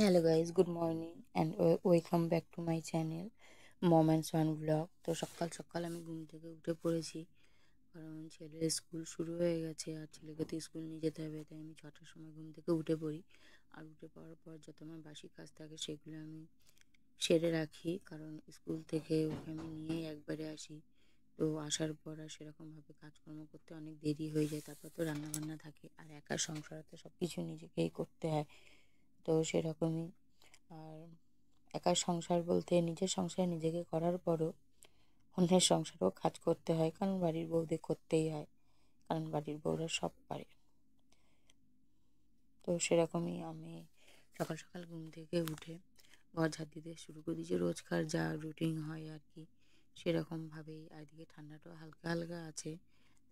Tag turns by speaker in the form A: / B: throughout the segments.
A: Hello guys, good morning and welcome back to my channel mom and son blog. তো সকাল সকাল আমি ঘুম থেকে উঠে পড়েছি, কারণ ছেলের স্কুল শুরু হয়ে গেছে আর ছেলেকে তো স্কুল নিয়ে যেতে হবে। তাই আমি 6টার সময় ঘুম থেকে উঠে পড়ি। আর উঠে পড়ার পর যত আমার বাসি কাজ থাকে সেগুলো আমি সেরে রাখি, কারণ স্কুল থেকে ওকে আমি নিয়েই একবারে আসি। তো আসার পর আর সেরকমভাবে কাজকর্ম করতে অনেক দেরি হয়ে যায়। তারপর তো রান্নাবান্না থাকে, আর একা সংসারে তো সব কিছু নিজেকেই করতে হয়। তো সেরকমই। আর একার সংসার বলতে নিজের সংসার নিজেকে করার পরও অন্যের সংসারেও কাজ করতে হয়, কারণ বাড়ির বউদের করতেই হয়, কারণ বাড়ির বউরা সব পারে। তো সেরকমই আমি সকাল সকাল ঘুম থেকে উঠে ঘর ঝাড় দিতে শুরু করে দিয়েছি, রোজকার যা রুটিন হয় আর কি সেরকমভাবেই। আর এদিকে ঠান্ডাটাও হালকা হালকা আছে,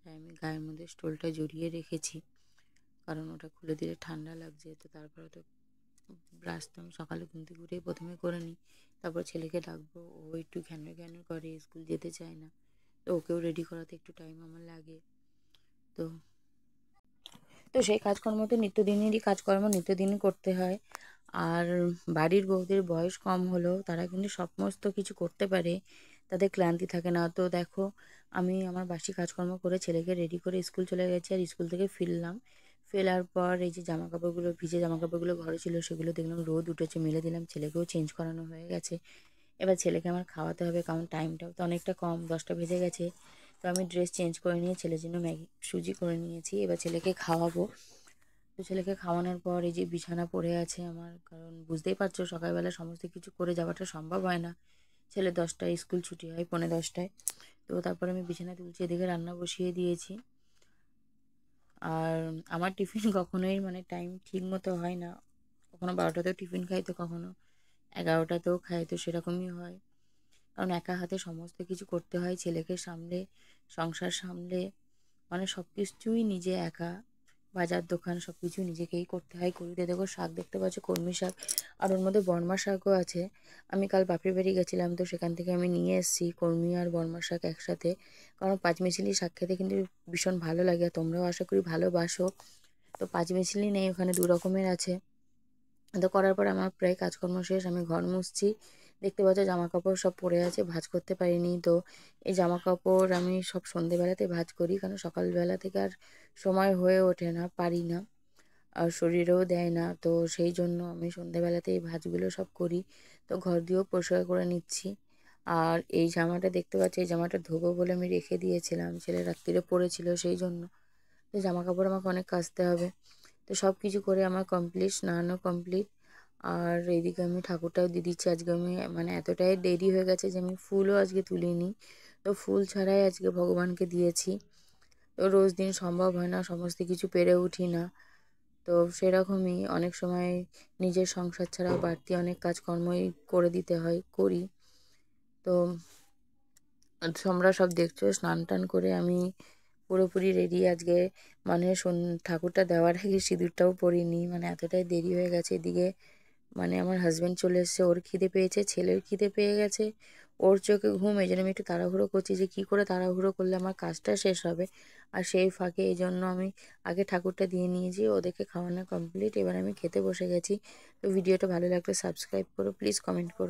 A: তাই আমি গায়ের মধ্যে স্টোলটা জড়িয়ে রেখেছি, কারণ ওটা খুলে দিলে ঠান্ডা লাগছে। তো তারপরে তো ব্রাশ তো আমি সকালে ঘুম থেকে উঠেই প্রথমে করে নিই। তারপর ছেলেকে ডাকবো, ও একটু ঘ্যান ঘ্যান করে, স্কুল যেতে চায় না। তো ওকেও রেডি করাতে একটু টাইম আমার লাগে। তো তো সেই কাজকর্ম তো নিত্যদিনেরই কাজকর্ম, নিত্যদিনই করতে হয়। আর বাড়ির বউদের বয়স কম হলেও তারা কিন্তু সমস্ত কিছু করতে পারে, তাদের ক্লান্তি থাকে না। তো দেখো, আমি আমার বাসি কাজকর্ম করে ছেলেকে রেডি করে স্কুল চলে গেছি, আর স্কুল থেকে ফিরলাম। ফেরার পর এই যে জামা কাপড়গুলো, ভিজে জামা কাপড়গুলো ঘরে ছিল, সেগুলো দেখলাম রোদ উঠেছে, মেলে দিলাম। ছেলেকেও চেঞ্জ করানো হয়ে গেছে। এবার ছেলেকে আমার খাওয়াতে হবে, কারণ টাইমটাও তো অনেকটা কম, 10টা বেজে গেছে। তো আমি ড্রেস চেঞ্জ করে নিয়ে ছেলের জন্য ম্যাগি সুজি করে নিয়েছি, এবার ছেলেকে খাওয়াবো। তো ছেলেকে খাওয়ানোর পর এই যে বিছানা পড়ে আছে আমার, কারণ বুঝতেই পারছো সকালবেলা সমস্ত কিছু করে যাওয়াটা সম্ভব হয় না। ছেলে 10টায় স্কুল ছুটি হয়, 10:45টায়। তো তারপর আমি বিছানা তুলছি, এদিকে রান্না বসিয়ে দিয়েছি। আর আমার টিফিন কখনোই টাইম ঠিক মতো হয় না, কখনো 12টাতেও টিফিন খাই, তো কখনো 11টাতেও খাই। তো সেরকমই হয়, কারণ একা হাতে সমস্ত কিছু করতে হয়, ছেলেকে সামলে, সংসার সামলে, সব কিছুই নিজে একা, বাজার দোকান সব কিছু নিজেকেই করতে হয়। করিতে দেখো শাক দেখতে পাচ্ছ, কলমি শাক, আর ওর মধ্যে বর্মা শাকও আছে। আমি কাল বাপের বাড়ি গেছিলাম, তো সেখান থেকে আমি নিয়ে এসেছি কলমি আর বর্মা শাক একসাথে, কারণ পাঁচমিশালি শাক খেতে কিন্তু ভীষণ ভালো লাগে, আর তোমরাও আশা করি ভালোবাসো। তো পাঁচমিশালি নেই, ওখানে 2 রকমের আছে। তো করার পর আমার প্রায় কাজকর্ম শেষ, আমি ঘর মুছছি। দেখতে পাচ্ছ জামা কাপড় সব পড়ে আছে, ভাঁজ করতে পারিনি। তো এই জামা কাপড় আমি সব সন্ধেবেলাতে ভাঁজ করি, কারণ সকালবেলা থেকে আর সময় হয়ে ওঠে না, পারি না, আর শরীরেও দেয় না। তো সেই জন্য আমি সন্ধেবেলাতে এই ভাঁজগুলো সব করি। তো ঘর দিয়েও পরিষ্কার করে নিচ্ছি। আর এই জামাটা দেখতে পাচ্ছি, এই জামাটা ধোবো বলে আমি রেখে দিয়েছিলাম, ছেলে রাত্রিরে পরেছিল সেই জন্য। তো জামা কাপড় আমাকে অনেক কাচতে হবে। তো সব কিছু করে আমার কমপ্লিট, স্নানও কমপ্লিট। আর এইদিকে আমি ঠাকুরটাও দিয়ে দিচ্ছি। আজকে আমি এতটাই দেরি হয়ে গেছে যে আমি ফুলও আজকে তুলিনি। তো ফুল ছাড়াই আজকে ভগবানকে দিয়েছি। তো রোজ দিন সম্ভব হয় না, সমস্ত কিছু পেরে উঠি না। তো সেরকমই অনেক সময় নিজের সংসার ছাড়াও বাড়তি অনেক কাজকর্মই করে দিতে হয়, করি। তো তোমরা সব দেখছো, স্নান টান করে আমি পুরোপুরি রেডি আজকে। ঠাকুরটা দেওয়ার আগে সিঁদুরটাও পরিনি, এতটাই দেরি হয়ে গেছে। এদিকে আমার হাজব্যান্ড চলে এসেছে, ওর খিদে পেয়েছে, ছেলের খিদে পেয়ে গেছে, ওর চোখে ঘুম। এই জন্য আমি একটু তাড়াহুড়ো করছি, যে কী করে তাড়াহুড়ো করলে আমার কাজটা শেষ হবে। আর সেই ফাঁকে এই জন্য আমি আগে ঠাকুরটা দিয়ে নিয়েছি, ওদেরকে খাওয়ানো কমপ্লিট, এবার আমি খেতে বসে গেছি। তো ভিডিওটা ভালো লাগলে সাবস্ক্রাইব করো প্লিজ, কমেন্ট করো।